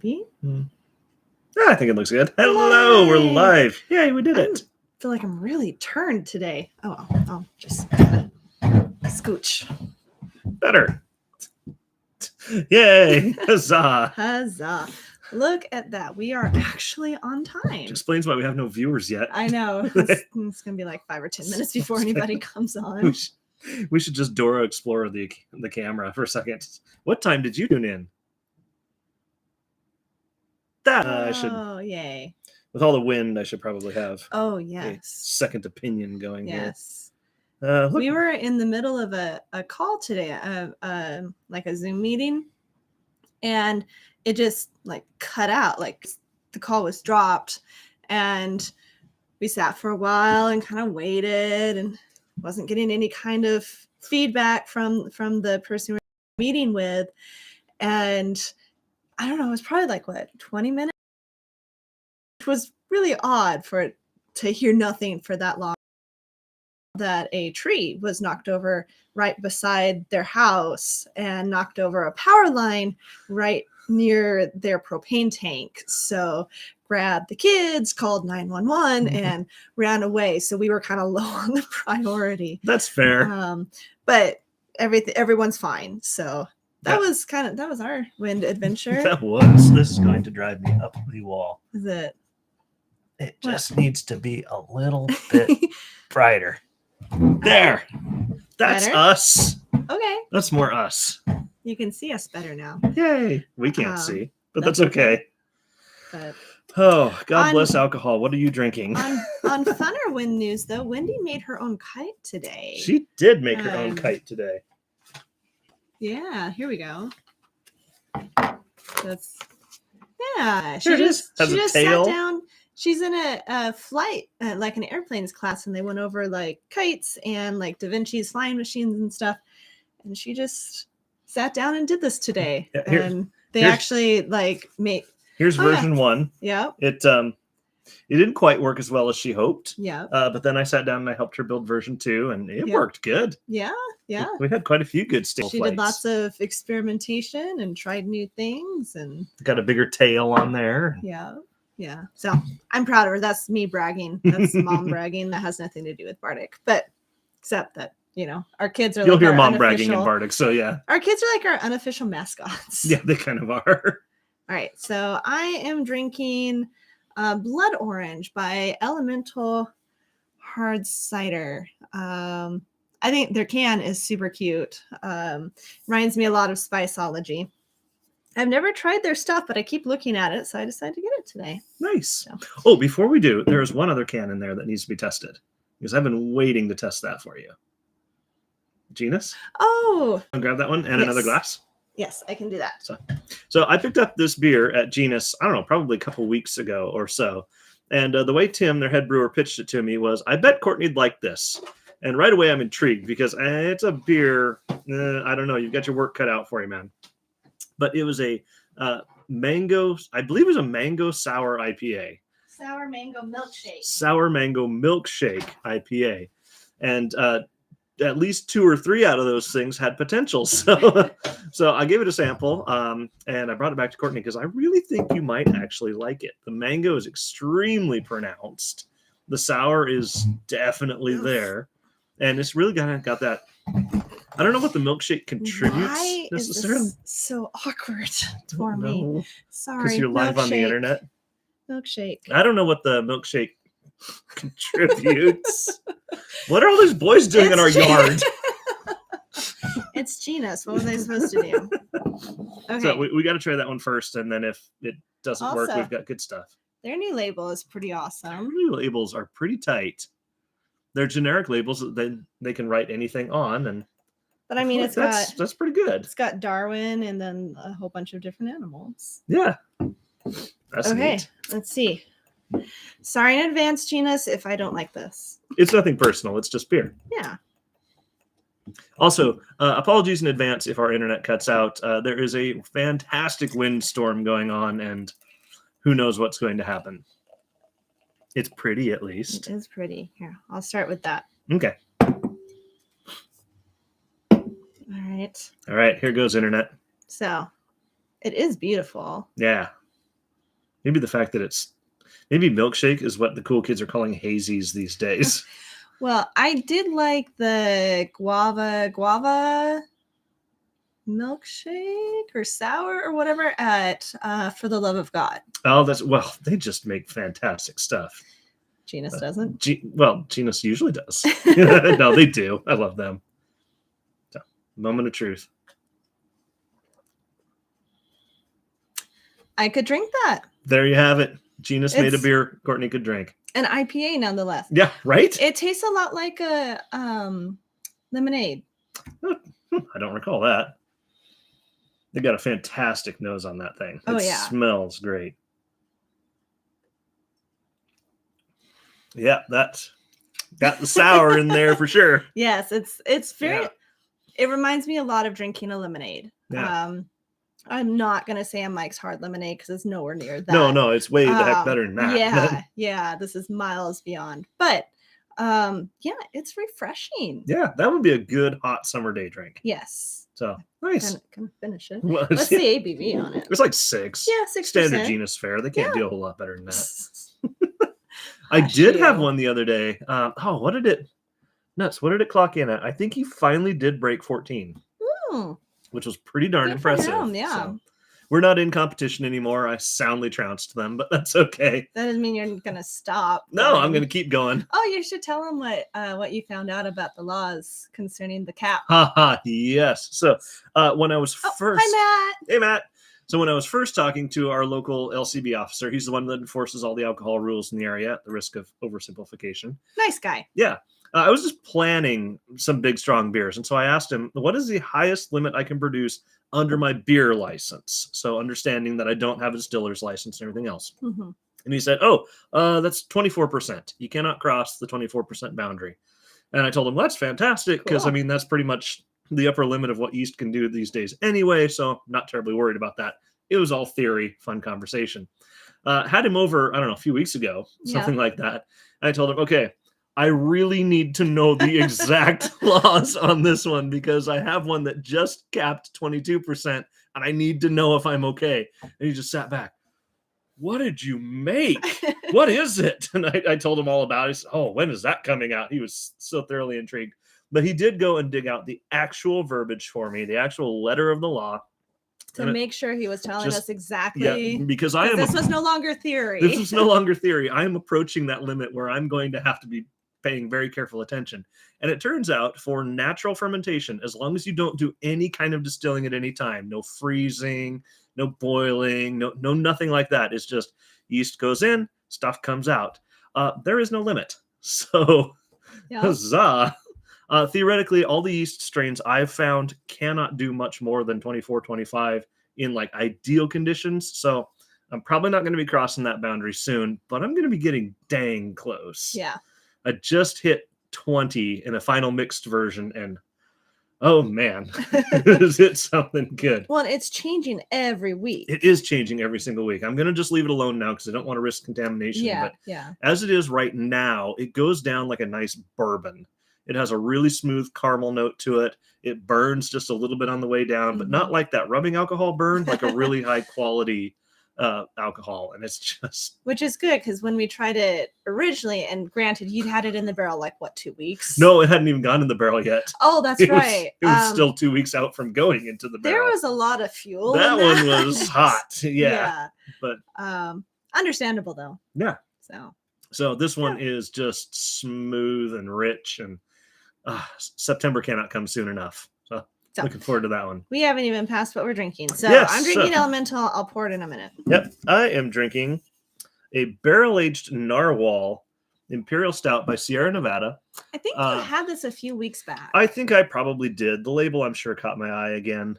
Hmm. I think it looks good. Hello, we're live. Yay, we did it. I feel like I'm really turned today. Oh, I'll just scooch. Better. Yay, huzzah. Huzzah. Look at that. We are actually on time. Which explains why we have no viewers yet. I know. It's going to be like 5 or 10 minutes before anybody comes on. We should just Dora Explorer the camera for a second. What time did you tune in? I should. Oh, yay. With all the wind, I should probably have yes. a second opinion going yes. here. We were in the middle of a call today, like a Zoom meeting, and it just like cut out. Like the call was dropped, and we sat for a while and kind of waited and wasn't getting any kind of feedback from the person we were meeting with. And I don't know, it was probably like 20 minutes. It was really odd for it to hear nothing for that long. That a tree was knocked over right beside their house and knocked over a power line right near their propane tank. So grabbed the kids, called 911, and ran away. So we were kind of low on the priority. That's fair. But everyone's fine. So that was our wind adventure. That was. This is going to drive me up the wall. Is it? It just needs to be a little bit brighter. There. That's better? Us. Okay. That's more us. You can see us better now. Yay. We can't see, but that's okay. But oh, God bless alcohol. What are you drinking? On funner wind news, though, Wendy made her own kite today. She did make her own kite today. Yeah, here we go. She just sat down. She's in a flight, like an airplanes class, and they went over like kites and like Da Vinci's flying machines and stuff. And she just sat down and did this today. Yeah, and they actually like made. Here's version 1. Yeah. It didn't quite work as well as she hoped. Yeah. But then I sat down and I helped her build version 2, and it worked good. Yeah. Yeah. We had quite a few good stable She flights. did lots of experimentation and tried new things and got a bigger tail on there. Yeah. Yeah. So I'm proud of her. That's me bragging. That's mom bragging. That has nothing to do with Bardic. But except that, our kids are You'll like hear our mom bragging in Bardic. So yeah. Our kids are like our unofficial mascots. Yeah, they kind of are. All right. So I am drinking Blood Orange by Elemental Hard Cider. I think their can is super cute. Reminds me a lot of Spiceology. I've never tried their stuff, but I keep looking at it, so I decided to get it today. Nice. So. Oh, before we do, there's one other can in there that needs to be tested because I've been waiting to test that for you. Genus? Oh. I'll grab that one and another glass. Yes, I can do that. So I picked up this beer at Genus, I don't know, probably a couple weeks ago or so. And the way Tim, their head brewer, pitched it to me was, I bet Courtney'd like this. And right away I'm intrigued because it's a beer. I don't know. You've got your work cut out for you, man. But it was a mango, I believe it was a mango sour IPA. Sour mango milkshake. Sour mango milkshake IPA. And at least 2 or 3 out of those things had potential. So I gave it a sample and I brought it back to Courtney because I really think you might actually like it. The mango is extremely pronounced. The sour is definitely there. And it's really got that. I don't know what the milkshake contributes necessarily. Is this so awkward for me? Sorry. Because you're live on the internet. Milkshake. I don't know what the milkshake contributes. What are all these boys doing in our yard? It's Genus. What was I supposed to do? Okay. So we got to try that one first, and then if it doesn't work, we've got good stuff. Their new label is pretty awesome. Their new labels are pretty tight. They're generic labels that they can write anything on, but I mean, that's pretty good. It's got Darwin and then a whole bunch of different animals. Yeah. That's okay. Neat. Let's see. Sorry in advance, Genus, if I don't like this. It's nothing personal. It's just beer. Yeah. Also, apologies in advance if our internet cuts out. There is a fantastic windstorm going on, and who knows what's going to happen. It's pretty, at least. It is pretty. Here, I'll start with that. Okay. All right. All right. Here goes internet. So, it is beautiful. Yeah. Maybe the fact that maybe milkshake is what the cool kids are calling hazies these days. Well, I did like the guava milkshake or sour or whatever at For the Love of God. Oh, they just make fantastic stuff. Genus doesn't. Genus usually does. No, they do. I love them. So, moment of truth. I could drink that. There you have it. Genus made a beer Courtney could drink. An IPA, nonetheless. Yeah, right? It tastes a lot like a lemonade. I don't recall that. They got a fantastic nose on that thing. Oh, it yeah. Smells great. Yeah, that's got the sour in there for sure. Yes, it's very. Yeah. It reminds me a lot of drinking a lemonade. Yeah. I'm not gonna say I'm Mike's Hard Lemonade because it's nowhere near that. No, it's way the heck better than that. Yeah, this is miles beyond. But yeah, it's refreshing. Yeah, that would be a good hot summer day drink. Yes. So nice. Can finish it. Well, what's the ABV on it? It's like 6. Yeah, 6%. Standard genus fare. They can't do a whole lot better than that. I did have one the other day. What did it clock in at? I think he finally did break 14, which was pretty darn impressive. Yeah. So, we're not in competition anymore. I soundly trounced them, but that's okay. That doesn't mean you're gonna stop. No, I'm gonna keep going. Oh, you should tell them what you found out about the laws concerning the cap. Yes. So when I was first, hi Matt. Hey Matt. So when I was first talking to our local LCB officer, he's the one that enforces all the alcohol rules in the area at the risk of oversimplification. Nice guy. Yeah. I was just planning some big, strong beers. And so I asked him, what is the highest limit I can produce under my beer license? So understanding that I don't have a distiller's license and everything else. Mm-hmm. And he said, that's 24%. You cannot cross the 24% boundary. And I told him, well, that's fantastic. Because, cool. That's pretty much the upper limit of what yeast can do these days anyway. So I'm not terribly worried about that. It was all theory, fun conversation. Had him over, I don't know, a few weeks ago, something like that. And I told him, okay, I really need to know the exact laws on this one because I have one that just capped 22% and I need to know if I'm okay. And he just sat back. What did you make? What is it? And I told him all about it. He said, when is that coming out? He was so thoroughly intrigued. But he did go and dig out the actual verbiage for me, the actual letter of the law. To make sure he was telling us exactly. Yeah, because this was no longer theory. This is no longer theory. I am approaching that limit where I'm going to have to be paying very careful attention. And it turns out for natural fermentation, as long as you don't do any kind of distilling at any time, no freezing, no boiling, no nothing like that. It's just yeast goes in, stuff comes out. There is no limit. So, huzzah. Theoretically, all the yeast strains I've found cannot do much more than 24, 25 in like ideal conditions. So I'm probably not going to be crossing that boundary soon, but I'm going to be getting dang close. Yeah. I just hit 20 in a final mixed version, and oh man, is it something good? Well, it's changing every week. It is changing every single week. I'm going to just leave it alone now because I don't want to risk contamination. Yeah, but as it is right now, it goes down like a nice bourbon. It has a really smooth caramel note to it. It burns just a little bit on the way down, but not like that rubbing alcohol burn, like a really high quality alcohol. And it's just, which is good because when we tried it originally, and granted you'd had it in the barrel like 2 weeks? No, it hadn't even gone in the barrel yet. Oh, that's right. It was still 2 weeks out from going into the barrel. There was a lot of fuel. That one was hot. Yeah. But understandable though. Yeah. So this one is just smooth and rich, and September cannot come soon enough. So looking forward to that one. We haven't even passed what we're drinking. So yes, I'm drinking Elemental. I'll pour it in a minute. Yep. I am drinking a barrel-aged Narwhal Imperial Stout by Sierra Nevada. I think you had this a few weeks back. I think I probably did. The label, I'm sure, caught my eye again.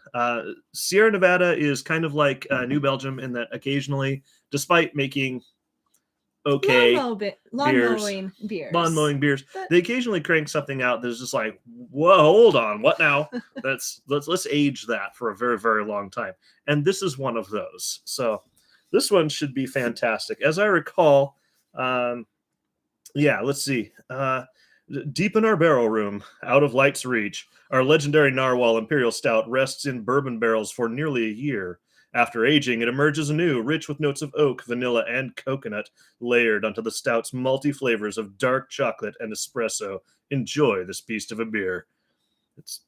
Sierra Nevada is kind of like New Belgium in that occasionally, despite making lawn mowing beers, they occasionally crank something out that's just like, whoa, hold on, what now? let's age that for a very, very long time. And this is one of those. So this one should be fantastic. As I recall, let's see. Deep in our barrel room, out of light's reach, our legendary Narwhal Imperial Stout rests in bourbon barrels for nearly a year. After aging, it emerges anew, rich with notes of oak, vanilla, and coconut, layered onto the stout's multi-flavors of dark chocolate and espresso. Enjoy this beast of a beer. It's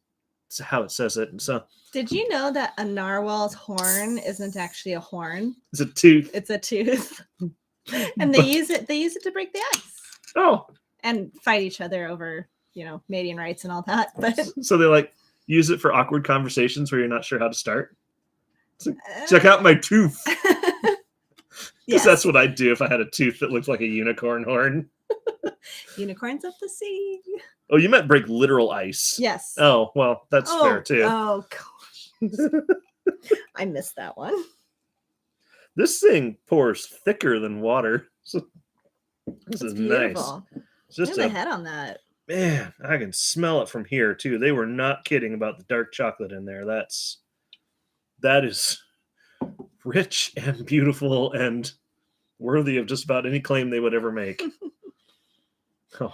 how it says it. And so Did you know that a narwhal's horn isn't actually a horn? it's a tooth. It's a tooth. And they use it to break the ice. Oh. And fight each other over, mating rights and all that. But so they like use it for awkward conversations where you're not sure how to start. So, check out my tooth. Because that's what I'd do if I had a tooth that looked like a unicorn horn. Unicorns of the sea. Oh, you meant break literal ice. Yes. Oh, well, that's fair too. Oh, gosh. I missed that one. This thing pours thicker than water. So this is beautiful. Nice. It's just my head on that. Man, I can smell it from here too. They were not kidding about the dark chocolate in there. That is rich and beautiful and worthy of just about any claim they would ever make. Oh.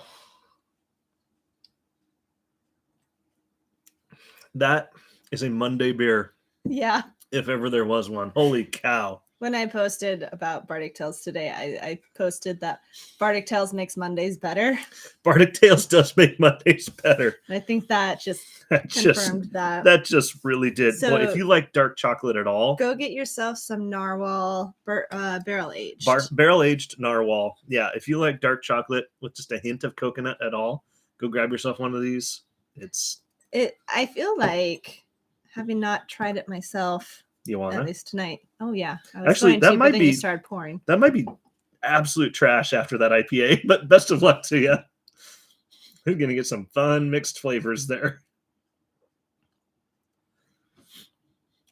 That is a Monday beer. Yeah. If ever there was one. Holy cow. When I posted about Bardic Tales today, I posted that Bardic Tales makes Mondays better. Bardic Tales does make Mondays better. And I think that just confirmed that. That just really did. So, boy, if you like dark chocolate at all, go get yourself some narwhal barrel aged. Barrel aged narwhal. Yeah, if you like dark chocolate with just a hint of coconut at all, go grab yourself one of these. I feel like, having not tried it myself, you want at it? least tonight. Oh yeah, actually that might be. You started pouring. That might be absolute trash after that IPA. But best of luck to you. You're gonna get some fun mixed flavors there.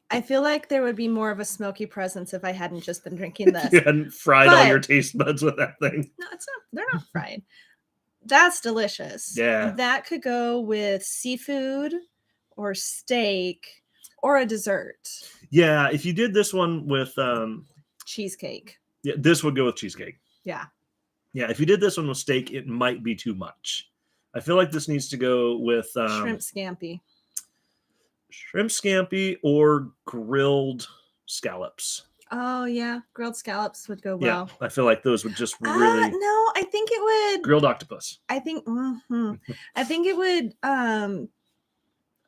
I feel like there would be more of a smoky presence if I hadn't just been drinking this. You hadn't fried all your taste buds with that thing. No, it's not. They're not fried. That's delicious. Yeah. That could go with seafood or steak or a dessert. Yeah, if you did this one with cheesecake. Yeah, this would go with cheesecake. Yeah. Yeah, if you did this one with steak, it might be too much. I feel like this needs to go with shrimp scampi. Shrimp scampi or grilled scallops. Oh yeah, grilled scallops would go well. Yeah, I feel like those would just really. No, I think it would. Grilled octopus. I think. I think it would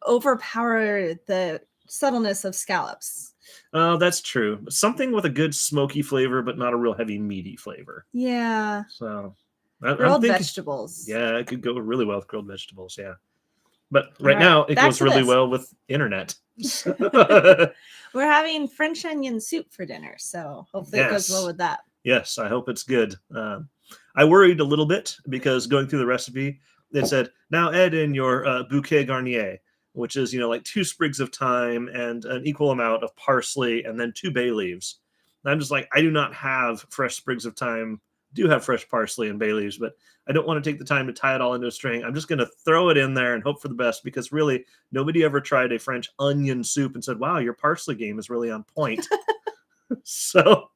overpower the subtleness of scallops. Oh, that's true. Something with a good smoky flavor, but not a real heavy meaty flavor. Yeah. So. Grilled vegetables. Yeah, it could go really well with grilled vegetables. Yeah. But right now, it goes really well with internet. We're having French onion soup for dinner, so hopefully it goes well with that. Yes, I hope it's good. I worried a little bit because going through the recipe, it said, now add in your bouquet garnier, which is, like 2 sprigs of thyme and an equal amount of parsley and then 2 bay leaves. And I'm just like, I do not have fresh sprigs of thyme. Do have fresh parsley and bay leaves, but I don't want to take the time to tie it all into a string. I'm just going to throw it in there and hope for the best, because really nobody ever tried a French onion soup and said, wow, your parsley game is really on point. So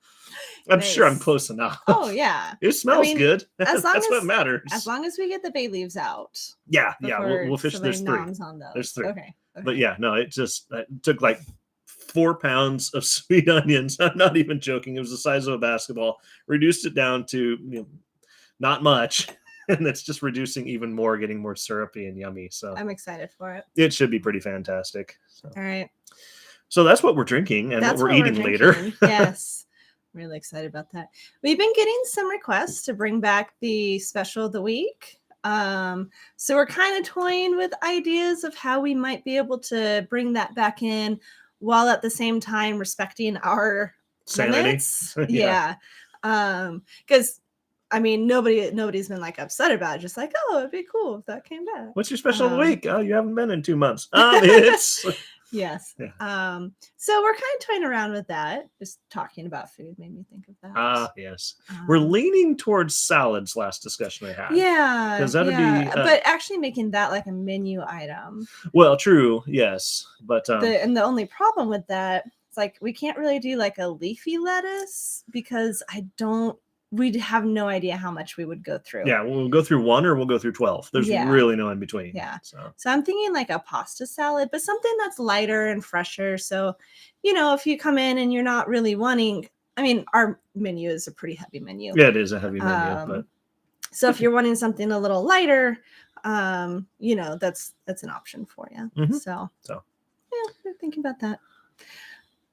I'm sure I'm close enough. Oh yeah. It smells good. That's what matters. As long as we get the bay leaves out. Yeah. We'll fish. There's 3. On those. There's 3. Okay. But yeah, no, it took like 4 pounds of sweet onions. I'm not even joking. It was the size of a basketball. Reduced it down to not much, and it's just reducing even more, getting more syrupy and yummy. So I'm excited for it. It should be pretty fantastic. So. All right. So that's what we're drinking and what we're eating later. Yes. Really excited about that. We've been getting some requests to bring back the special of the week. So we're kind of toying with ideas of how we might be able to bring that back in, while at the same time respecting our sanity. Limits. Yeah. Because nobody's been like upset about it. Just like, oh, it'd be cool if that came back. What's your special of the week? Oh, you haven't been in 2 months. It's yes. Yeah. So we're kind of toying around with that. Just talking about food made me think of that. Yes. We're leaning towards salads. Last discussion I had. Yeah. Because that'd be. But actually making that like a menu item. Well, true. Yes, but the only problem with that, it's like we can't really do like a leafy lettuce because I don't we'd have no idea how much we would go through. Yeah, we'll go through 1 or we'll go through 12. There's really no in between. Yeah. So I'm thinking like a pasta salad, but something that's lighter and fresher. So, if you come in and you're not really wanting, I mean, our menu is a pretty heavy menu. yeah, it is a heavy menu, but so if you're wanting something a little lighter, that's an option for you. Mhm. So yeah, we're thinking about that.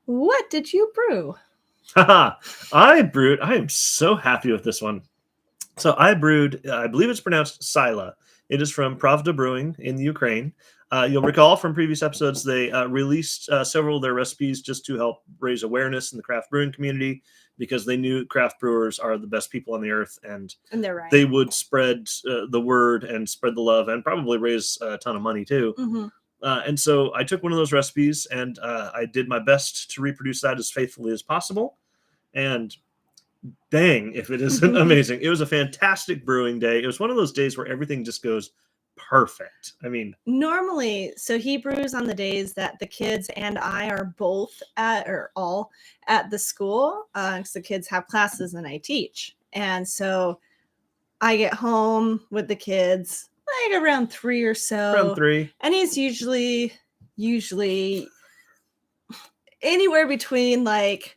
What did you brew? I brewed. I am so happy with this one. So I brewed, I believe it's pronounced Sila. It is from Pravda Brewing in Ukraine. You'll recall from previous episodes, they released several of their recipes just to help raise awareness in the craft brewing community, because they knew craft brewers are the best people on the earth, and they're right. They would spread the word and spread the love and probably raise a ton of money too. Mm-hmm. And so I took one of those recipes and I did my best to reproduce that as faithfully as possible. And dang, if it isn't amazing. It was a fantastic brewing day. It was one of those days where everything just goes perfect. I mean, normally, so he brews on the days that the kids and I are both all at the school, because the kids have classes and I teach. And so I get home with the kids like around 3 or so. Around 3. And he's usually anywhere between like,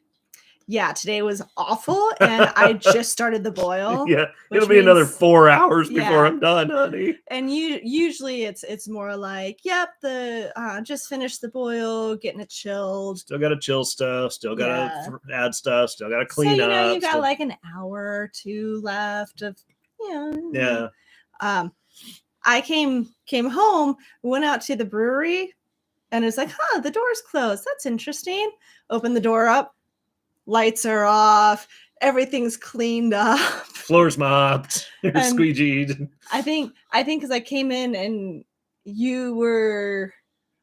yeah, today was awful and I just started the boil. Yeah, it'll be another 4 hours before I'm done, honey. And usually it's more like, yep, just finished the boil, getting it chilled. Still got to chill stuff. Still got to add stuff. Still got to clean up. You got like an hour or 2 left of, Yeah. I came home, went out to the brewery, and it's like, the door's closed. That's interesting. Open the door up. Lights are off. Everything's cleaned up. Floor's mopped. Squeegeed. I think because I came in and you were,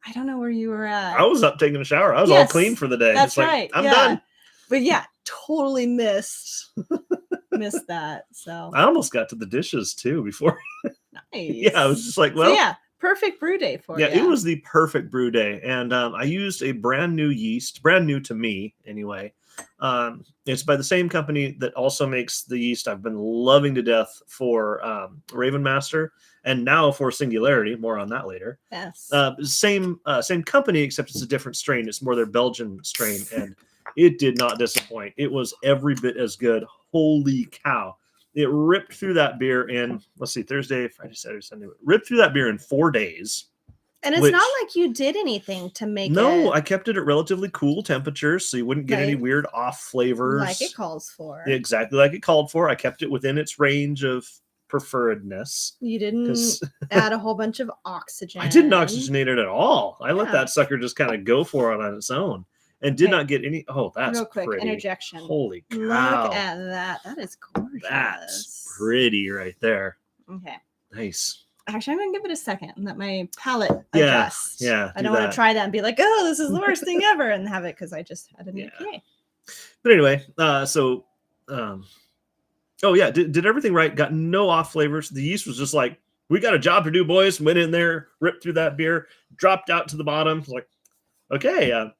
I don't know where you were at. I was up taking a shower. I was all clean for the day. That's right. I'm done. But yeah, totally missed that. So I almost got to the dishes too before. Nice. Yeah, I was just like, well, perfect brew day for you. Yeah, it was the perfect brew day, and I used a brand new yeast, brand new to me anyway. It's by the same company that also makes the yeast I've been loving to death for Raven Master, and now for Singularity. More on that later. Yes. Same company, except it's a different strain. It's more their Belgian strain, and it did not disappoint. It was every bit as good. Holy cow! It ripped through that beer in, let's see, Thursday, Friday, Saturday, Sunday. Ripped through that beer in 4 days. And it's not like you did anything to make it. No, I kept it at relatively cool temperatures, so you wouldn't get any weird off flavors. Like it calls for. Exactly like it called for. I kept it within its range of preferredness. You didn't add a whole bunch of oxygen. I didn't oxygenate it at all. I let that sucker just kind of go for it on its own. And did not get any. Oh, that's real quick pretty. Interjection. Holy cow! Look at that. That is gorgeous. That's pretty right there. Okay. Nice. Actually, I'm gonna give it a second and let my palate adjust. Yeah. I don't want to try that and be like, oh, this is the worst thing ever, and have it because I just had an IPA. But anyway, did everything right. Got no off flavors. The yeast was just like, we got a job to do, boys. Went in there, ripped through that beer, dropped out to the bottom. Like, okay,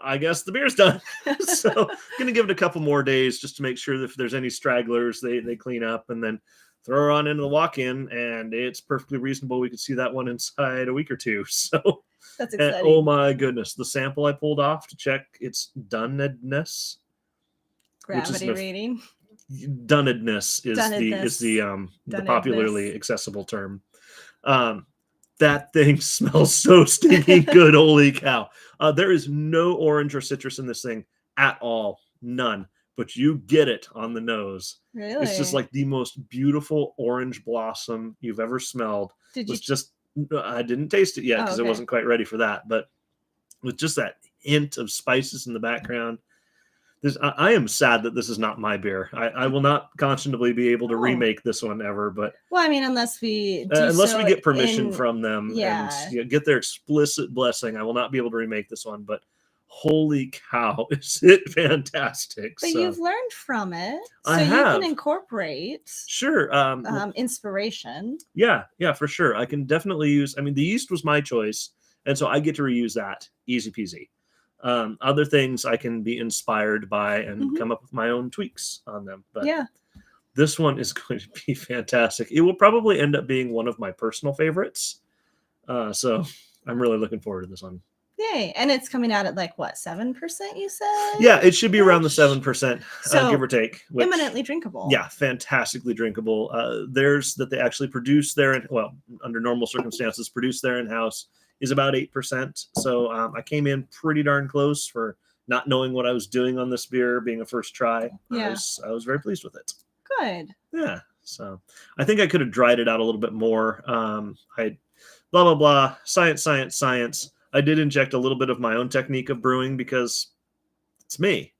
I guess the beer's done. So gonna give it a couple more days just to make sure that if there's any stragglers, they clean up, and then throw her on into the walk-in, and it's perfectly reasonable. We could see that one inside a week or two. So that's exciting. Oh my goodness, the sample I pulled off to check its donedness. Gravity reading. Donedness is the popularly accessible term. That thing smells so stinking good. Holy cow. There is no orange or citrus in this thing at all. None. But you get it on the nose. Really? It's just like the most beautiful orange blossom you've ever smelled. I didn't taste it yet because I wasn't quite ready for that. But with just that hint of spices in the background, I am sad that this is not my beer. I will not conscionably be able to remake this one ever. But well, I mean, unless we get permission from them and get their explicit blessing, I will not be able to remake this one. But holy cow, is it fantastic. But you've learned from it, so you can incorporate inspiration. Yeah, for sure. I can definitely use, the yeast was my choice, and so I get to reuse that easy peasy. Other things I can be inspired by and Mhm. come up with my own tweaks on them. But Yeah. this one is going to be fantastic. It will probably end up being one of my personal favorites. So I'm really looking forward to this one. Yay. And it's coming out at like what, 7%, you said? Yeah, it should be around the Ish? 7%, So give or take. Which, imminently drinkable. yeah, fantastically drinkable. Theirs that they actually produce there, well, under normal circumstances, produce there in house is about 8%. So I came in pretty darn close for not knowing what I was doing on this beer, being a first try. Yeah. I was very pleased with it. Good. Yeah. So I think I could have dried it out a little bit more. I blah blah blah. Science, science, science. I did inject a little bit of my own technique of brewing because it's me.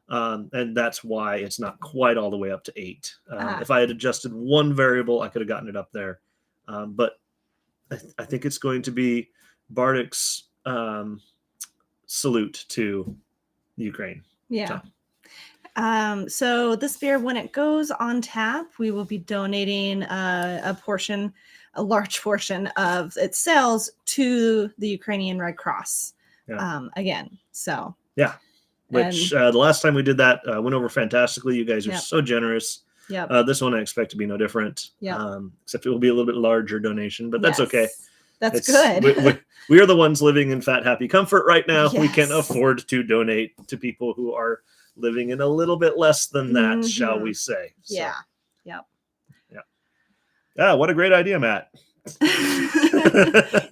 And that's why it's not quite all the way up to 8. If I had adjusted one variable, I could have gotten it up there. But I think it's going to be Bardic's salute to Ukraine. Yeah. So this beer, when it goes on tap, we will be donating a large portion of its sales to the Ukrainian Red Cross. Yeah. Again. So yeah. Which the last time we did that went over fantastically. You guys are Yep. so generous. Yeah. This one I expect to be no different. Yeah. Except it will be a little bit larger donation, but that's okay. That's good. We are the ones living in fat, happy comfort right now. Yes. We can afford to donate to people who are living in a little bit less than that, shall we say. So, Yeah. Yep. Yeah. Yeah. What a great idea, Matt.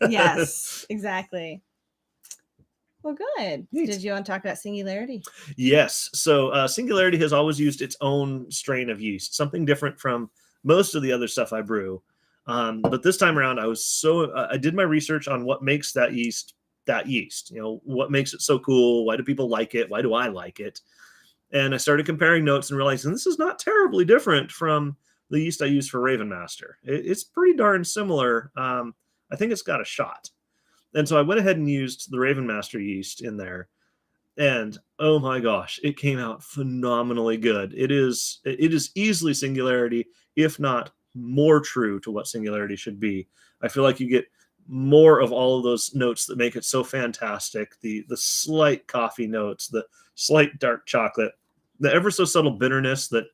Yes, exactly. Well, good. Neat. Did you want to talk about Singularity? Yes. So Singularity has always used its own strain of yeast, something different from most of the other stuff I brew. But this time around, I did my research on what makes that yeast that yeast. You know, what makes it so cool? Why do people like it? Why do I like it? And I started comparing notes and realizing this is not terribly different from the yeast I use for Raven Master. It's pretty darn similar. I think it's got a shot. And so I went ahead and used the Raven Master yeast in there. And oh my gosh, it came out phenomenally good. It is easily Singularity, if not more true to what Singularity should be. I feel like you get more of all of those notes that make it so fantastic. The slight coffee notes, the slight dark chocolate, the ever so subtle bitterness that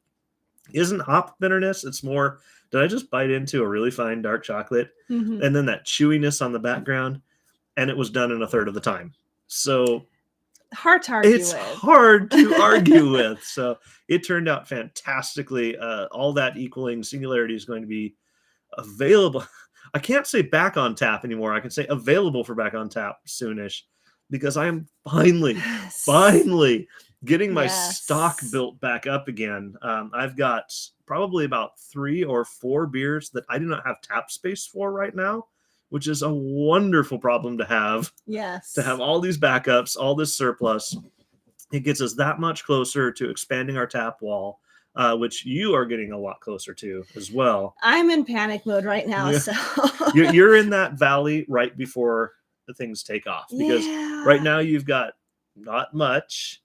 isn't hop bitterness. It's more, did I just bite into a really fine dark chocolate? Mm-hmm. And then that chewiness on the background. And it was done in a third of the time. So hard to argue it's with. hard to argue with. So it turned out fantastically. All that equaling Singularity is going to be available. I can't say back on tap anymore. I can say available for back on tap soonish, because I am finally getting my stock built back up again. I've got probably about 3 or 4 beers that I do not have tap space for right now, which is a wonderful problem to have. Yes. To have all these backups, all this surplus. It gets us that much closer to expanding our tap wall, which you are getting a lot closer to as well. I'm in panic mode right now. Yeah. So you're in that valley right before the things take off. Because right now you've got not much,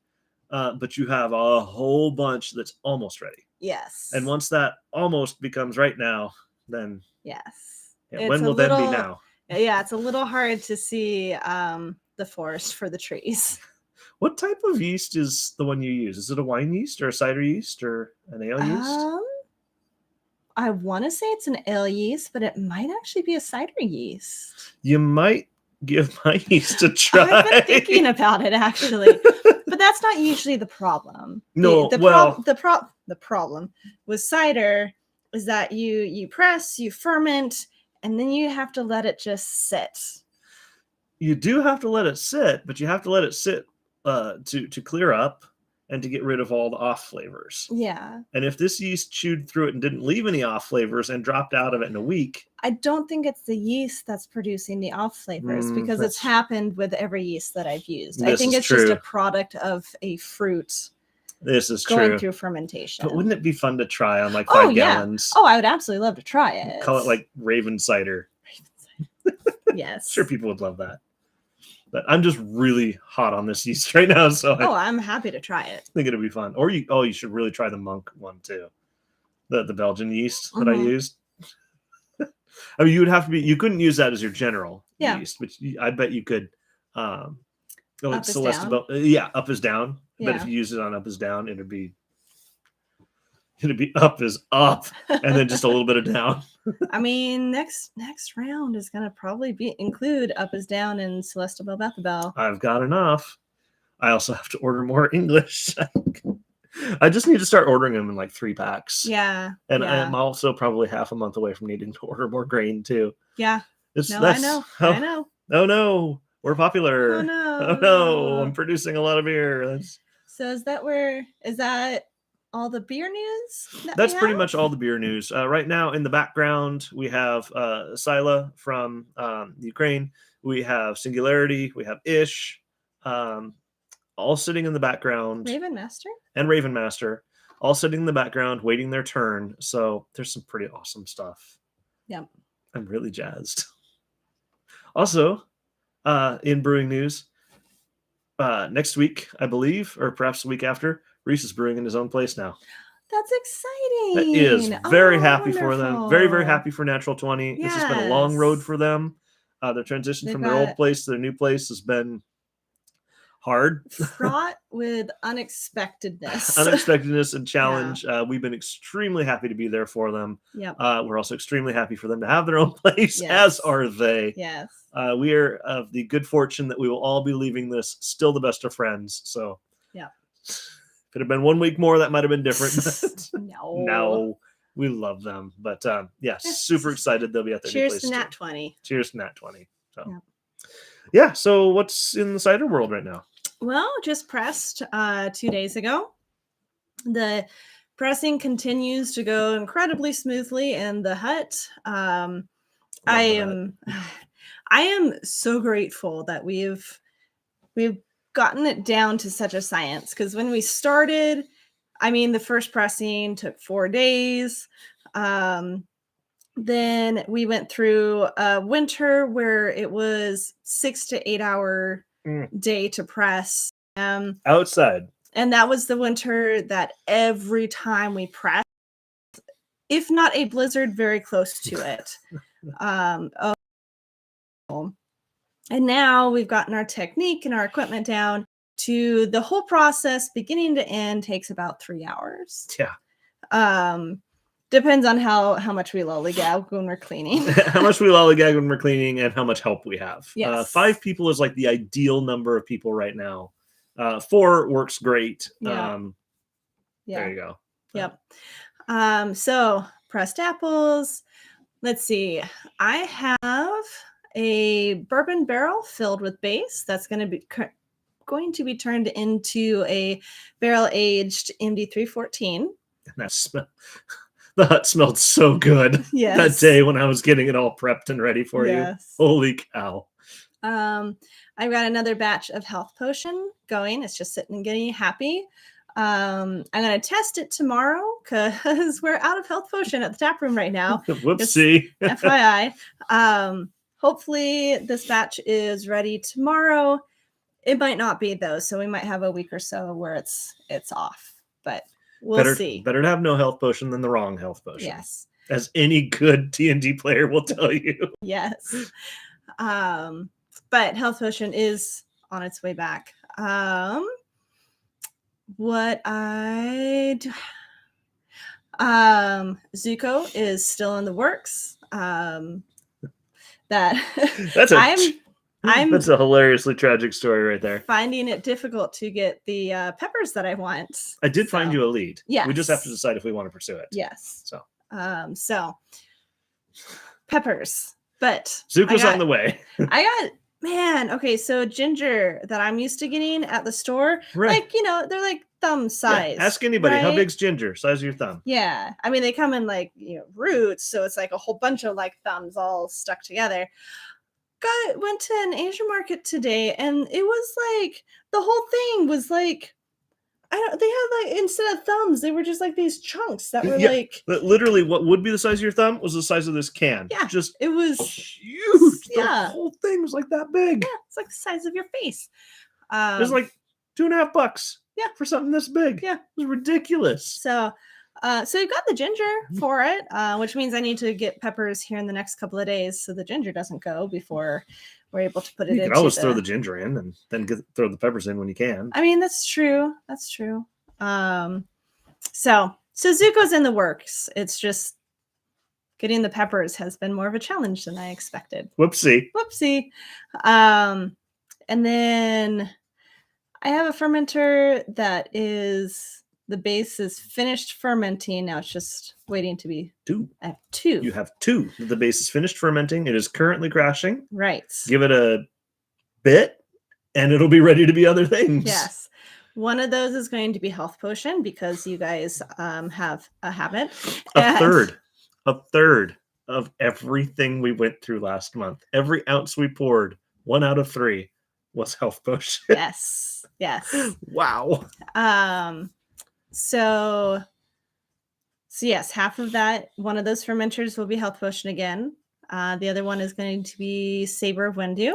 but you have a whole bunch that's almost ready. Yes. And once that almost becomes right now, then yes. Yeah, when will then be now? Yeah, it's a little hard to see the forest for the trees. What type of yeast is the one you use? Is it a wine yeast or a cider yeast or an ale yeast? I want to say it's an ale yeast, but it might actually be a cider yeast. You might give my yeast a try. I've been thinking about it actually, but that's not usually the problem. No, the problem with cider is that you press, you ferment, and then you have to let it just sit. You do have to let it sit, but you have to let it sit to clear up and to get rid of all the off flavors. Yeah. And if this yeast chewed through it and didn't leave any off flavors and dropped out of it in a week, I don't think it's the yeast that's producing the off flavors, because it's happened with every yeast that I've used. I think it's just a product of a fruit. This is going through fermentation. But wouldn't it be fun to try on like 5 gallons? Oh, I would absolutely love to try it. Call it like Raven cider. Yes. Sure, people would love that. But I'm just really hot on this yeast right now, so I'm happy to try it. I think it'll be fun. Or you should really try the Monk one too, the Belgian yeast that I used. I mean, you couldn't use that as your general yeast, but I bet you could Oh, Up it's is Celeste down. Bell. Yeah, up is down. But if Yeah. you use it on up is down, it'd be up is up, and then just a little bit of down. I mean, next round is gonna probably include Up is Down and Celestial Bell Bell. I've got enough. I also have to order more English. I just need to start ordering them in like 3 packs. Yeah. And yeah. I'm also probably half a month away from needing to order more grain too. Yeah. I know. I know. Oh no, we're popular. Oh no. Oh no, I'm producing a lot of beer. So is that all the beer news? That's pretty much all the beer news. Right now in the background, we have Sila from Ukraine. We have Singularity. We have Ish. All sitting in the background. Raven Master? And Raven Master. All sitting in the background, waiting their turn. So there's some pretty awesome stuff. Yep. I'm really jazzed. Also, in brewing news, next week, I believe, or perhaps the week after, Reese is brewing in his own place now. That's exciting. That is very happy for them. Very, very happy for Natural 20. Yes. This has been a long road for them. The transition from their old place to their new place has been hard. Fraught with unexpectedness. Unexpectedness and challenge. We've been extremely happy to be there for them. Yep. We're also extremely happy for them to have their own place, as are they. Yes. We are of the good fortune that we will all be leaving this still the best of friends. So, yeah. If it had been 1 week more, that might have been different. But No, we love them. But super excited they'll be at their new place. Cheers to Nat 20. Cheers to Nat 20. So, so what's in the cider world right now? Well, just pressed 2 days ago. The pressing continues to go incredibly smoothly in the hut. I am so grateful that we've gotten it down to such a science, because when we started, I mean, the first pressing took 4 days. Then we went through a winter where it was 6 to 8 hour day to press. Outside. And that was the winter that every time we pressed, if not a blizzard, very close to it. And now we've gotten our technique and our equipment down to the whole process, beginning to end, takes about 3 hours. Yeah. Depends on how much we lollygag when we're cleaning. How much we lollygag when we're cleaning and how much help we have. Yes. 5 people is like the ideal number of people right now. 4 works great. Yeah. There you go. Yep. So pressed apples. Let's see. I have a bourbon barrel filled with base that's going to be turned into a barrel aged MD 314. And the hut smelled so good that day when I was getting it all prepped and ready for you. Holy cow. I've got another batch of health potion going. It's just sitting and getting happy. I'm going to test it tomorrow because we're out of health potion at the tap room right now. Whoopsie. FYI. Hopefully this batch is ready tomorrow. It might not be though, so we might have a week or so where it's off, but we'll see. Better to have no health potion than the wrong health potion. Yes. As any good D&D player will tell you. Yes. But health potion is on its way back. Zuko is still in the works. That's a hilariously tragic story right there. Finding it difficult to get the peppers that I want. I did find you a lead. Yes. We just have to decide if we want to pursue it. Yes. So peppers. But Zuko's on the way. Okay, so ginger that I'm used to getting at the store, like, they're like thumb size. Yeah, ask anybody, how big's ginger? Size of your thumb. Yeah. I mean, they come in like, roots, so it's like a whole bunch of like thumbs all stuck together. Went to an Asian market today, and it was like the whole thing was like, they had like, instead of thumbs, they were just like these chunks that were like literally what would be the size of your thumb was the size of this can. Yeah, just it was huge. The whole thing was like that big. Yeah, it's like the size of your face. It was like $2.50. Yeah, for something this big. Yeah, it was ridiculous. So you've got the ginger for it, which means I need to get peppers here in the next couple of days so the ginger doesn't go before we're able to put it You into can always throw the ginger in and then throw the peppers in when you can. I mean, that's true. That's true. So Zuko's in the works. It's just getting the peppers has been more of a challenge than I expected. Whoopsie. And then I have a fermenter that is, the base is finished fermenting. Now it's just waiting to be. I have 2. You have 2. The base is finished fermenting. It is currently crashing. Right. Give it a bit and it'll be ready to be other things. Yes. One of those is going to be health potion because you guys have a habit. A third of everything we went through last month. Every ounce we poured, 1 out of 3 was health potion. Yes. Wow. So yes, half of that, one of those fermenters will be health potion again. The other one is going to be Saber of Windu.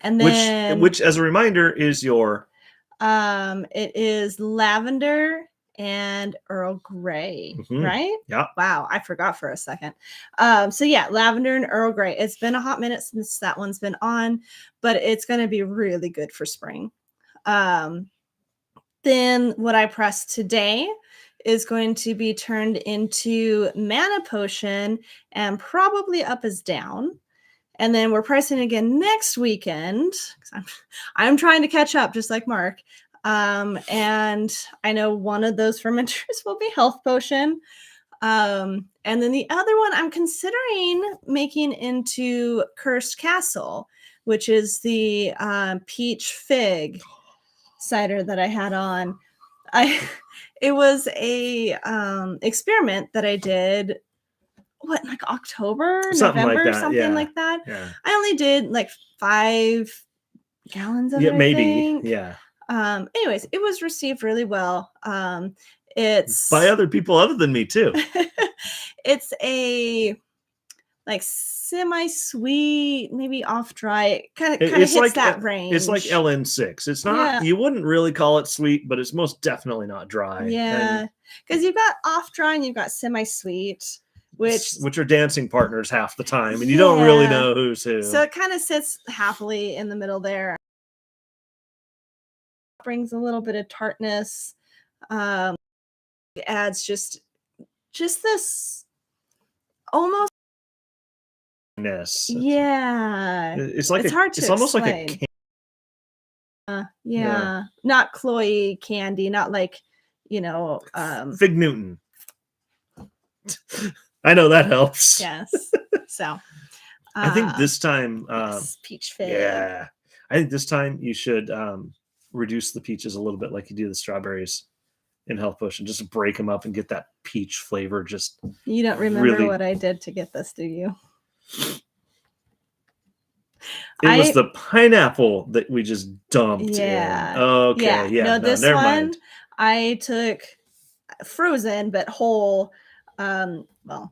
And then which as a reminder is your it is lavender and Earl Grey, right? Yeah. Wow, I forgot for a second. So yeah, lavender and Earl Grey. It's been a hot minute since that one's been on, but it's going to be really good for spring. Then what I pressed today is going to be turned into mana potion and probably up is down. And then we're pricing again next weekend because I'm trying to catch up just like Mark. And I know one of those fermenters will be health potion. And then the other one I'm considering making into Cursed Castle, which is the peach fig cider that I had on. It was a experiment that I did like October, November, something like that. Yeah. I only did like 5 gallons of it. Maybe. Yeah. Anyways, it was received really well. It's by other people other than me too. It's a like semi-sweet, maybe off dry. Kind of hits like that range. It's like LN6. It's not. You wouldn't really call it sweet, but it's most definitely not dry. Yeah, because you've got off dry and you've got semi-sweet. Which are dancing partners half the time, and you don't really know who's who. So it kind of sits happily in the middle there. Brings a little bit of tartness. It adds just this almost. Yeah, it's like it's hard to. It's almost like a. Not cloy candy, not like Fig Newton. I know that helps. Yes. So I think this time peach fig. Yeah. I think this time you should reduce the peaches a little bit like you do the strawberries in health potion. Just break them up and get that peach flavor. Just you don't remember what I did to get this, do you? It was the pineapple that we just dumped in. Okay. Yeah. No, this never one mind. I took frozen but whole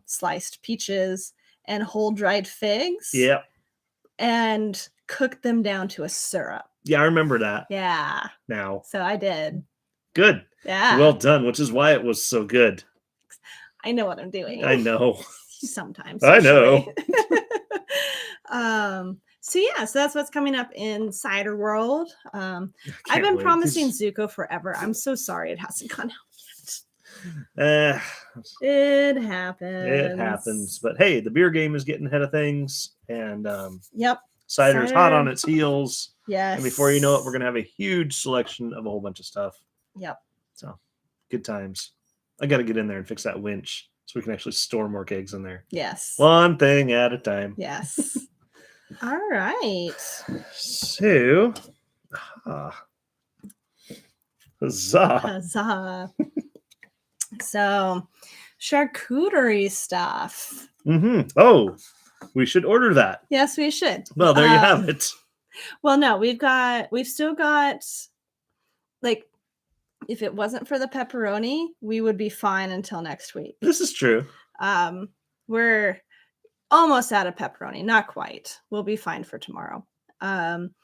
sliced peaches and whole dried figs. Yep. And cooked them down to a syrup. Yeah, I remember that. Yeah. Now. So I did. Good. Yeah. Well done, which is why it was so good. I know what I'm doing. I know. Sometimes. I know. So that's what's coming up in Cider World. I've been promising Zuko forever. I'm so sorry it hasn't gone out yet. It happens. It happens. But hey, the beer game is getting ahead of things, and yep, cider's hot on its heels. Yes. And before you know it, we're gonna have a huge selection of a whole bunch of stuff. Yep. So good times. I got to get in there and fix that winch so we can actually store more kegs in there. Yes. One thing at a time. Yes. All right. So, huzzah. Huzzah. So, charcuterie stuff. Oh, we should order that. Yes, we should. Well, there you have it. Well, no, we've still got, like, if it wasn't for the pepperoni, we would be fine until next week. This is true. We're almost out of pepperoni. Not quite. We'll be fine for tomorrow.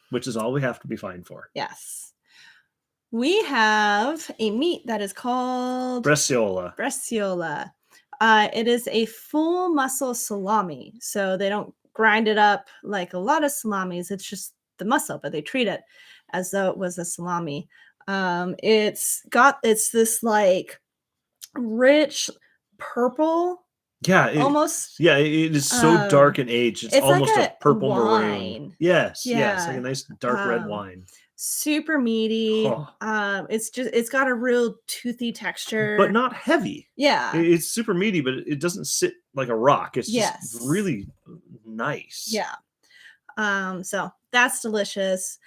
Which is all we have to be fine for. Yes. We have a meat that is called Breciola. It is a full muscle salami. So they don't grind it up like a lot of salamis. It's just the muscle, but they treat it as though it was a salami. It's this like rich purple Yeah, almost. yeah, it is so dark and aged. It's It's like almost a purple maroon. wine. Yes, yes, like a Yeah. nice dark red wine. Super meaty. Oh. It's got a real toothy texture. But not heavy. Yeah. It's super meaty, but it doesn't sit like a rock. It's Yes. just really nice. Yeah. So that's delicious.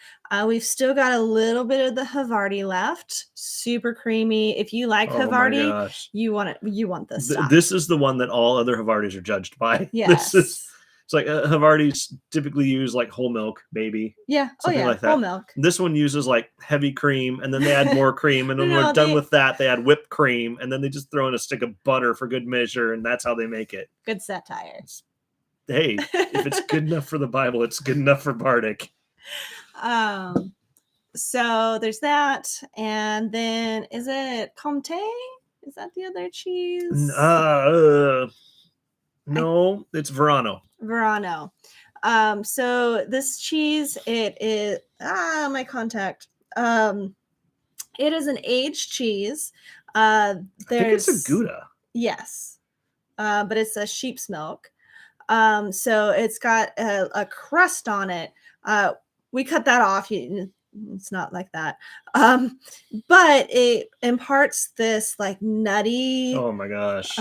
We've still got a little bit of the Havarti left. Super creamy. If you like Oh my Havarti, gosh. you want it. You want this stuff. This is the one that all other Havartis are judged by. Yes. It's like Havartis typically use like whole milk, maybe. Yeah. Something like that. Whole milk. This one uses like heavy cream, and then they add more cream, and when No, we're done with that, they add whipped cream, and then they just throw in a stick of butter for good measure, and that's how they make it. Good satire. Hey, if it's good enough for the Bible, it's good enough for Bardic. So there's that, and then is it Comte? Is that the other cheese? No, it's Verano. Verano. So this cheese, it is my contact. It is an aged cheese. I think it's a Gouda. Yes. But it's a sheep's milk. So it's got a crust on it. We cut that off. It's not like that. But it imparts this like nutty, oh my gosh,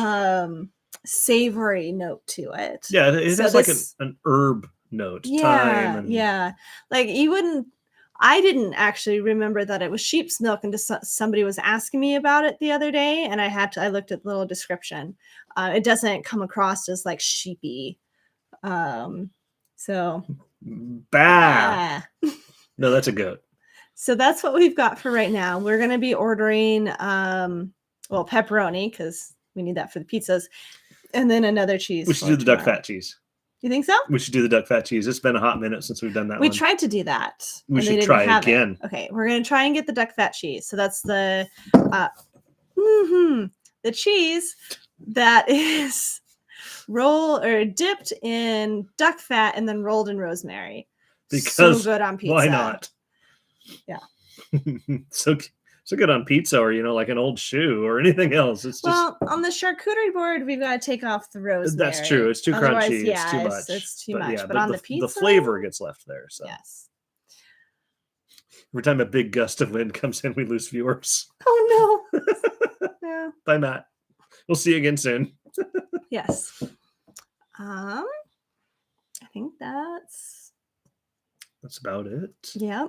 savory note to it. Yeah, it has like an herb note. Yeah, thyme yeah. Like I didn't actually remember that it was sheep's milk until somebody was asking me about it the other day, and I looked at the little description. It doesn't come across as like sheepy. So bah. No, that's a goat. So that's what we've got for right now. We're going to be ordering pepperoni because we need that for the pizzas, and then another cheese. We should do the duck fat cheese. You think so? We should do the duck fat cheese. It's been a hot minute since we've done that. We tried to do that. We should try again. Okay, we're going to try and get the duck fat cheese. So that's the cheese that is dipped in duck fat and then rolled in rosemary. Because so good on pizza. Why not? Yeah. so good on pizza, or like an old shoe or anything else. It's just on the charcuterie board, we've got to take off the rosemary. That's true. It's too crunchy. Yeah, it's too much. It's too much. Yeah, but on the pizza, the flavor gets left there. So yes. Every time a big gust of wind comes in, we lose viewers. Oh no. Yeah. Bye, Matt. We'll see you again soon. Yes. I think that's about it. Yeah.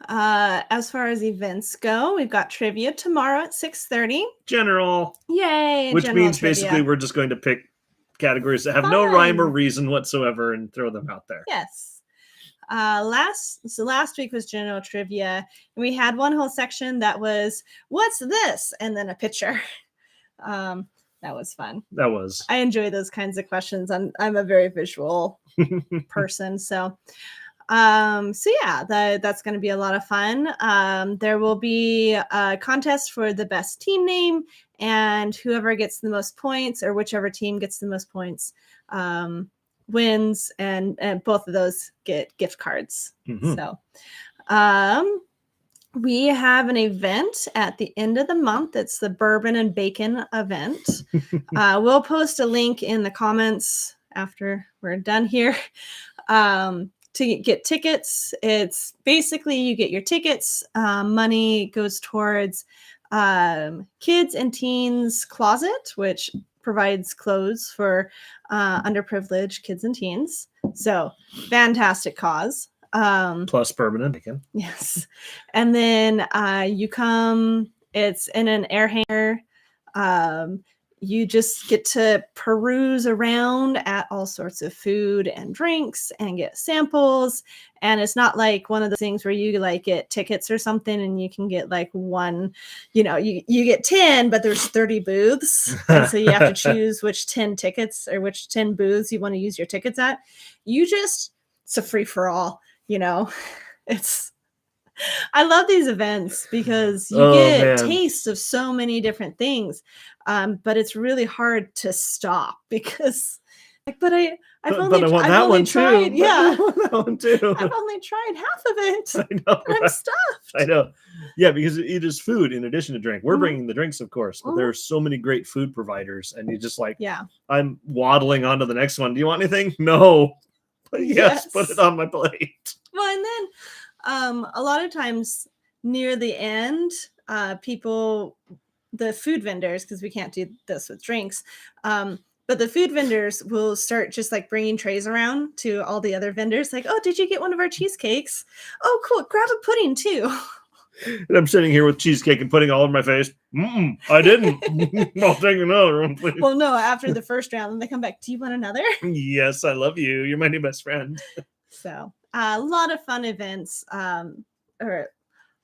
As far as events go, we've got trivia tomorrow at 6:30. General. Yay. Which general means trivia. basically we're just going to pick categories that have no rhyme or reason whatsoever and throw them out there. Yes. Last week was general trivia, and we had one whole section that was "What's this?" and then a picture. That was fun. That was. I enjoy those kinds of questions. I'm a very visual person, so yeah, that's going to be a lot of fun. There will be a contest for the best team name, and whoever gets the most points, or whichever team gets the most points, wins, and both of those get gift cards. Mm-hmm. So we have an event at the end of the month. It's the Bourbon and Bacon event. We'll post a link in the comments after we're done here. To get tickets. It's basically you get your tickets. Money goes towards Kids and Teens Closet, which provides clothes for underprivileged kids and teens. So fantastic cause. Plus bourbon and bacon. Yes. And then you come, it's in an air hanger. You just get to peruse around at all sorts of food and drinks and get samples. And it's not like one of the things where you like get tickets or something and you can get like one, you get 10, but there's 30 booths. And so you have to choose which 10 tickets or which 10 booths you want to use your tickets at. It's a free for all, I love these events because you get tastes of so many different things. But it's really hard to stop because But I've But I want I've that only one tried, too. yeah. I want that one too. I've only tried half of it. I know. And I'm Right? stuffed. I know. Yeah, because it is food in addition to drink. We're Mhm. bringing the drinks, of course, but there are so many great food providers, and you just like, Yeah. I'm waddling on to the next one. Do you want anything? No. But yes, put Yes. it on my plate. Well, and then a lot of times near the end, the food vendors, because we can't do this with drinks, but the food vendors will start just like bringing trays around to all the other vendors, like, oh, did you get one of our cheesecakes? Oh, cool. Grab a pudding too. And I'm sitting here with cheesecake and putting all over my face. I didn't. I'll take another one, please. Well, no, after the first round, and they come back, do you want another? Yes, I love you. You're my new best friend. So a lot of fun events, or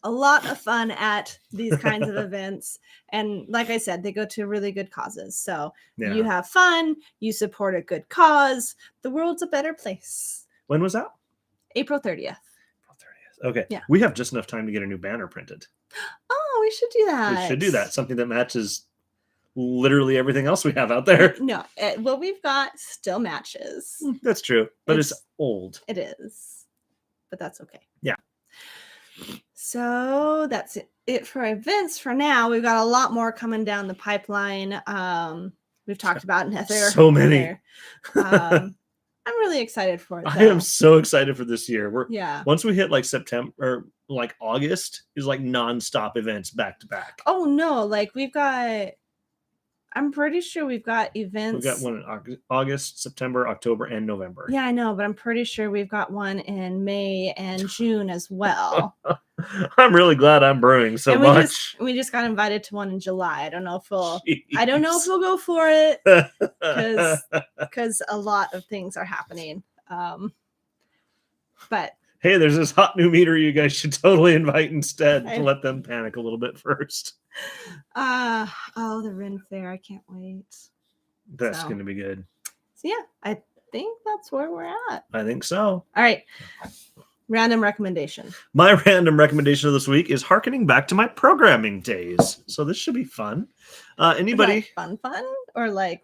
a lot of fun at these kinds of events. And like I said, they go to really good causes. So Yeah. you have fun, you support a good cause. The world's a better place. When was that? April 30th. April 30th. Okay. Yeah. We have just enough time to get a new banner printed. Oh, we should do that. We should do that. Something that matches literally everything else we have out there. No, what we've got still matches. That's true, but it's It's- old. It is, but that's okay. Yeah. So that's it for events for now. We've got a lot more coming down the pipeline. We've talked about Nether. So many. I'm really excited for it. I though. am so excited for this year. Yeah. Once we hit like September or like August is like nonstop events back to back. Oh no, like I'm pretty sure we've got events. We've got one in August, September, October, and November. Yeah, I know, but I'm pretty sure we've got one in May and June as well. I'm really glad I'm brewing so and much. we just got invited to one in July. I don't know if we'll Jeez. go for it because a lot of things are happening. But hey, there's this hot new meter you guys should totally invite instead I- to let them panic a little bit first. the Ren Fair, I can't wait. That's So. going to be good. So yeah, I think that's where we're at. I think so. All right. Random recommendation. My random recommendation of this week is harkening back to my programming days. So this should be fun. Anybody Is that fun or like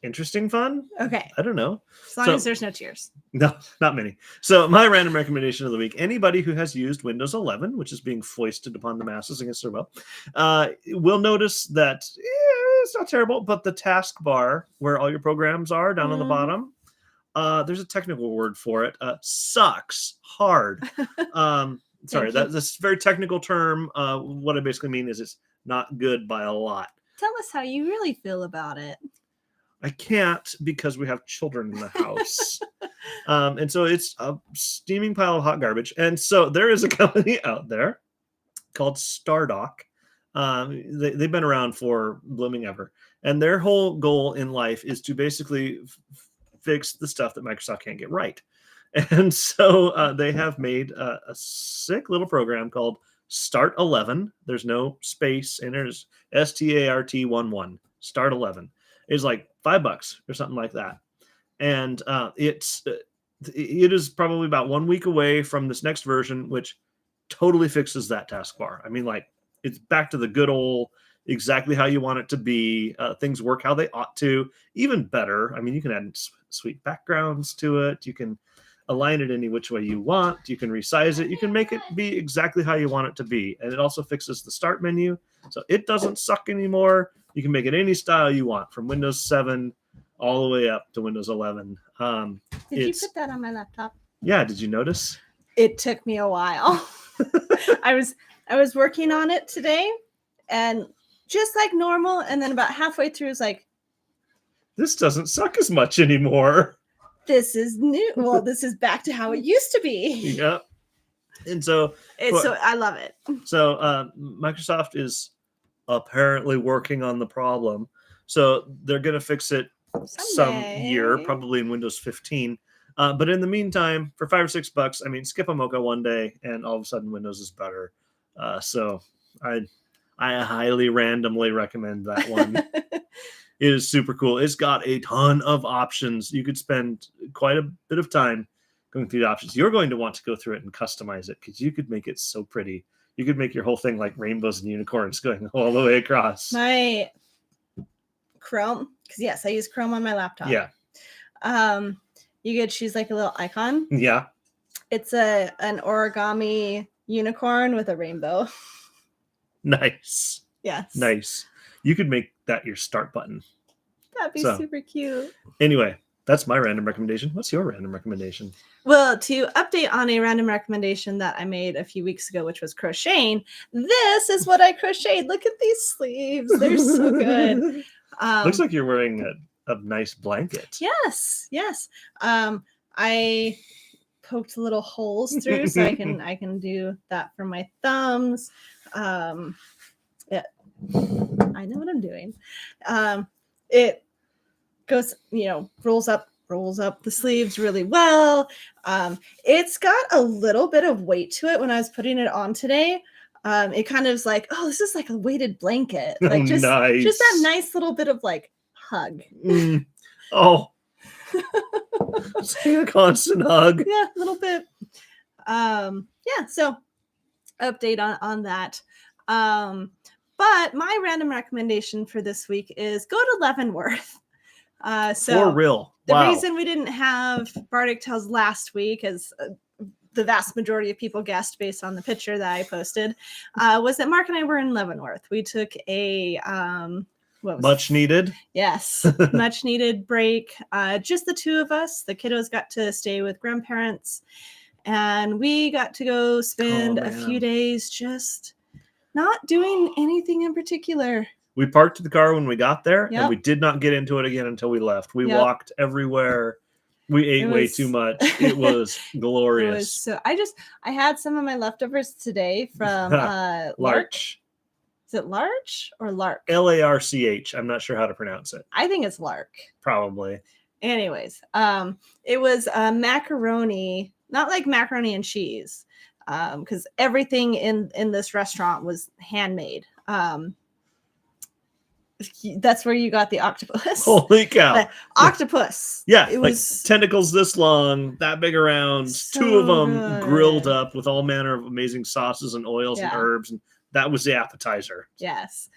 interesting fun? okay, I don't know. as long as there's no tears. No, not many. So my random recommendation of the week, anybody who has used Windows 11, which is being foisted upon the masses against their will, will notice that it's not terrible, but the taskbar where all your programs are down on the bottom, there's a technical word for it, sucks hard. Sorry, that's a very technical term. What I basically mean is it's not good by a lot. Tell us how you really feel about it. I can't because we have children in the house. And so it's a steaming pile of hot garbage. And so there is a company out there called Stardock. They've been around for blooming ever. And their whole goal in life is to basically fix the stuff that Microsoft can't get right. And so they have made a sick little program called Start 11. There's no space, and there's START11. Start 11. It's like $5 or something like that. And it is probably about 1 week away from this next version, which totally fixes that taskbar. I mean, like, it's back to the good old, exactly how you want it to be. Things work how they ought to, even better. I mean, you can add sweet backgrounds to it. You can align it any which way you want. You can resize it. You can make it be exactly how you want it to be. And it also fixes the start menu. So it doesn't suck anymore. You can make it any style you want, from Windows 7 all the way up to Windows 11. Did you put that on my laptop? Yeah, did you notice? It took me a while. I was working on it today, and just like normal, and then about halfway through, it's like, this doesn't suck as much anymore. This is new. Well, this is back to how it used to be. Yeah. And so I love it. So Microsoft is apparently working on the problem. So they're going to fix it some year, probably in Windows 15. But in the meantime, for $5 or $6, I mean, skip a Mocha one day, and all of a sudden Windows is better. So I highly randomly recommend that one. It is super cool. It's got a ton of options. You could spend quite a bit of time going through the options. You're going to want to go through it and customize it because you could make it so pretty. You could make your whole thing like rainbows and unicorns going all the way across. My Chrome, because yes, I use Chrome on my laptop. Yeah. You could choose like a little icon. Yeah. It's an origami unicorn with a rainbow. Nice. Yes. Nice. You could make that your start button. That'd be super cute. Anyway, that's my random recommendation. What's your random recommendation? Well, to update on a random recommendation that I made a few weeks ago, which was crocheting, this is what I crocheted. Look at these sleeves. They're so good. Looks like you're wearing a nice blanket. Yes. I poked little holes through so I can do that for my thumbs. Yeah, I know what I'm doing. It goes, rolls up the sleeves really well. It's got a little bit of weight to it. When I was putting it on today, it kind of was like, oh, this is like a weighted blanket. Like just that nice little bit of like hug. Oh, it's like a constant hug. Yeah, a little bit. Yeah, so update on that. But my random recommendation for this week is go to Leavenworth. For real. The reason we didn't have Bardic Tales last week, as the vast majority of people guessed based on the picture that I posted, was that Mark and I were in Leavenworth. We took a much needed. Yes, much needed break. Just the two of us. The kiddos got to stay with grandparents, and we got to go spend a few days just not doing anything in particular. We parked the car when we got there, and we did not get into it again until we left. We walked everywhere. We ate way too much. It was glorious. So I had some of my leftovers today from Larch. Is it Larch or Lark? Larch. I'm not sure how to pronounce it. I think it's Lark. Probably. Anyways, it was macaroni, not like macaroni and cheese, because everything in this restaurant was handmade. That's where you got the octopus. Holy cow. The octopus. Yeah. It was tentacles this long, that big around, so two of them good. Grilled up with all manner of amazing sauces and oils and herbs. And that was the appetizer. Yes.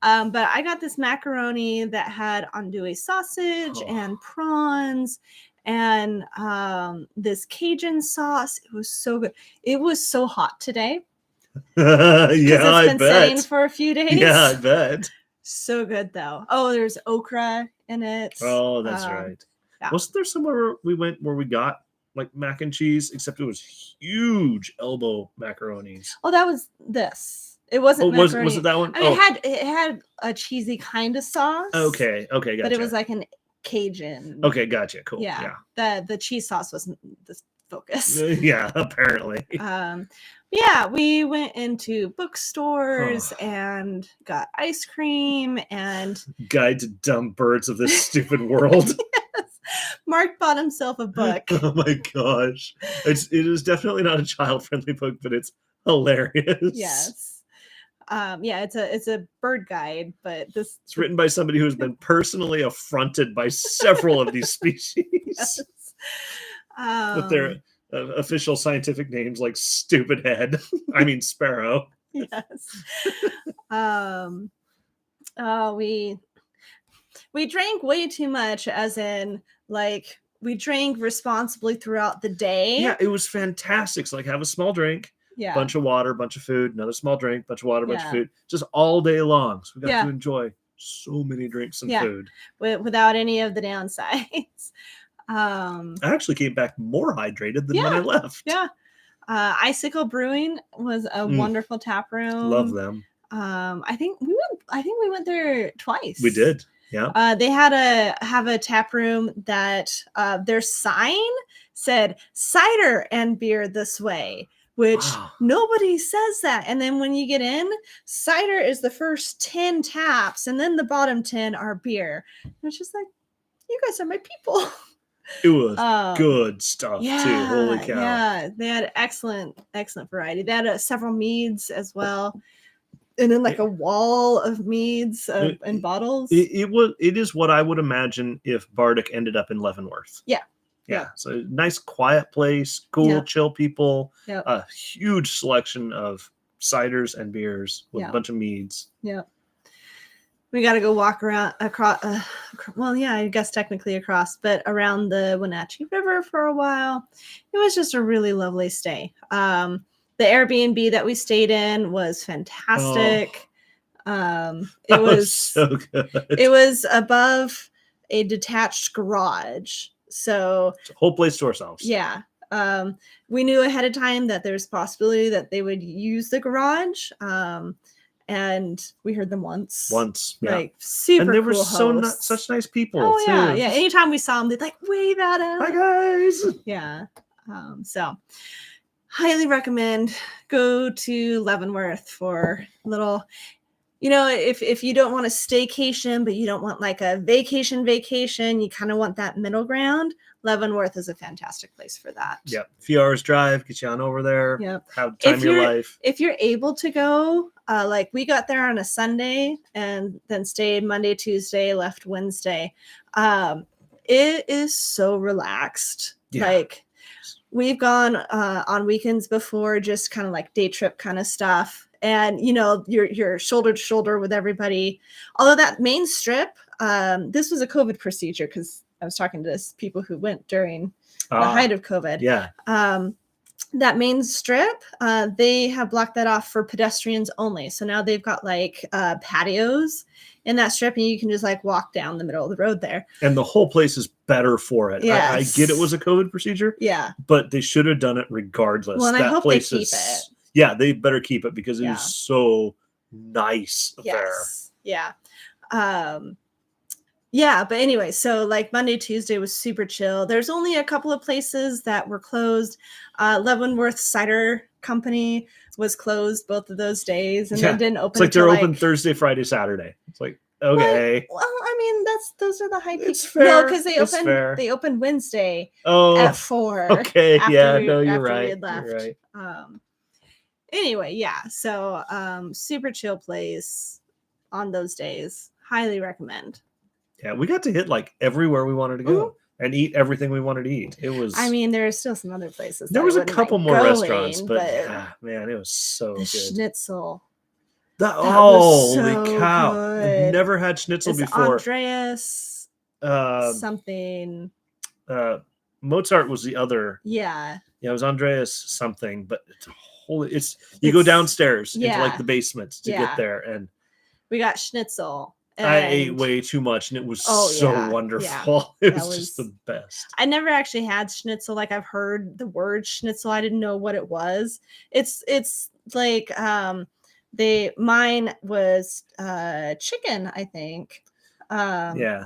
But I got this macaroni that had andouille sausage and prawns and this Cajun sauce. It was so good. It was so hot today. Yeah, it's been sitting for a few days. Yeah, I bet. So good though. Oh, there's okra in it. Oh, that's right. Yeah. Wasn't there somewhere we went where we got like mac and cheese, except it was huge elbow macaronis? Oh, that was this. It wasn't. Was it that one? I mean, it had a cheesy kind of sauce. Okay, gotcha. But it was like an Cajun. Okay, gotcha. Cool. Yeah. The cheese sauce wasn't the focus. Yeah, apparently. Yeah, we went into bookstores and got ice cream and Guide to Dumb Birds of This Stupid World. Yes. Mark bought himself a book. Oh my gosh. It is definitely not a child-friendly book, but it's hilarious. Yes. Yeah, it's a bird guide, but it's written by somebody who's been personally affronted by several of these species. Yes. With their official scientific names like stupid head. I mean sparrow. Yes. We drank way too much, as in like we drank responsibly throughout the day. Yeah, it was fantastic. So have a small drink, bunch of water, bunch of food, another small drink, bunch of water, bunch of food, just all day long. So we got to enjoy so many drinks and food without any of the downsides. I actually came back more hydrated than when I left. Yeah. Icicle Brewing was a wonderful tap room. Love them. I think we went there twice. We did. Yeah. They have a tap room that their sign said cider and beer this way, which nobody says that. And then when you get in, cider is the first 10 taps, and then the bottom 10 are beer. And it's just like, you guys are my people. It was good stuff too. Holy cow! Yeah, they had excellent variety. They had several meads as well, and then like a wall of meads and bottles. It is what I would imagine if Bardic ended up in Leavenworth. Yeah. So nice, quiet place, cool, chill people. Yep. A huge selection of ciders and beers with a bunch of meads. Yep. we got to go walk around across. Well, yeah, I guess technically across, but around the Wenatchee River for a while. It was just a really lovely stay. The Airbnb that we stayed in was fantastic. It That was so good. it was above a detached garage, so It's a whole place to ourselves. yeah. We knew ahead of time that there's possibility that they would use the garage. And we heard them once. Yeah. Like super And they were cool hosts. such nice people. Oh too. yeah. Anytime we saw them, they'd like wave at us. Hi guys. Yeah. So highly recommend go to Leavenworth for a little, if you don't want a staycation, but you don't want like a vacation, you kind of want that middle ground. Leavenworth is a fantastic place for that. Yep. A few hours drive, get you on over there. Yep. Have time of your life. If you're able to go, like we got there on a Sunday and then stayed Monday, Tuesday, left Wednesday. It is so relaxed. Yeah. Like we've gone on weekends before, just kind of like day trip kind of stuff. And you're shoulder to shoulder with everybody. Although that main strip, this was a COVID procedure because I was talking to people who went during the height of COVID. Yeah. That main strip, they have blocked that off for pedestrians only. So now they've got like patios in that strip, and you can just like walk down the middle of the road there. And the whole place is better for it. Yes. I get it was a COVID procedure. Yeah. But they should have done it regardless. Well, and that I hope place they keep it. Yeah, they better keep it because it is so nice there. Yeah. Yeah, but anyway, so like Monday, Tuesday was super chill. There's only a couple of places that were closed. Leavenworth Cider Company was closed both of those days, and then didn't open. It's like they're open Thursday, Friday, Saturday. It's like okay. Well, I mean those are the high peak. It's fair. No, because they opened Wednesday at 4. Okay, you're right. We had left. You're right. Anyway, yeah. So super chill place on those days. Highly recommend. Yeah, we got to hit like everywhere we wanted to go and eat everything we wanted to eat. It was. I mean, there are still some other places. There was a couple more restaurants, but man, it was so the good. Schnitzel. Holy cow! Good. I've never had schnitzel before. Andreas something. Mozart was the other. Yeah. Yeah, it was Andreas something, but it's you go downstairs into like the basement to get there, and we got schnitzel. I ate way too much, and it was so wonderful. Yeah. It was just the best. I never actually had schnitzel. Like I've heard the word schnitzel. I didn't know what it was. It's like mine was chicken, I think. Yeah.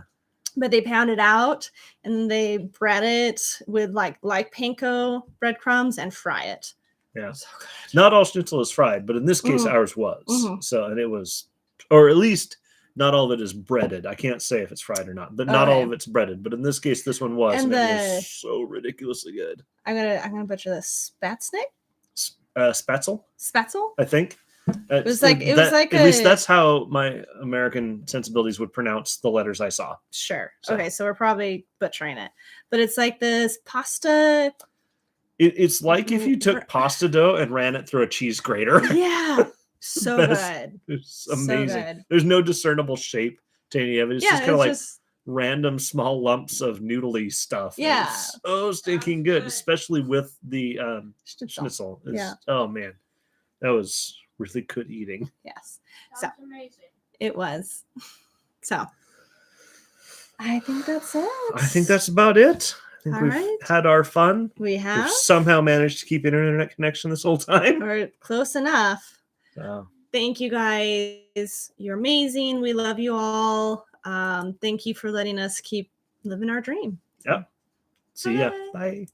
But they pound it out and they bread it with like panko breadcrumbs and fry it. Yeah. So good. Not all schnitzel is fried, but in this case ours was. So, and it was, or at least not all of it is breaded. I can't say if it's fried or not, but not all of it's breaded. But in this case, this one was, and it was so ridiculously good. I'm gonna butcher the spatznik. Spatzel, I think. It was like at least that's how my American sensibilities would pronounce the letters I saw. Sure. So. Okay, so we're probably butchering it, but it's like this pasta. It's like if you took pasta dough and ran it through a cheese grater. Yeah. So good. It's amazing. So good. There's no discernible shape to any of it. It's just kind of like just random small lumps of noodly stuff. Yeah. It's so stinking good, especially with the schnitzel. Oh man, that was really good eating. Yes. So amazing. It was. So I think that's it. I think that's about it. I think we've had our fun. We have. We've somehow managed to keep internet connection this whole time. Or close enough. So. Thank you guys. You're amazing. We love you all. Thank you for letting us keep living our dream. Yep. See ya. Bye.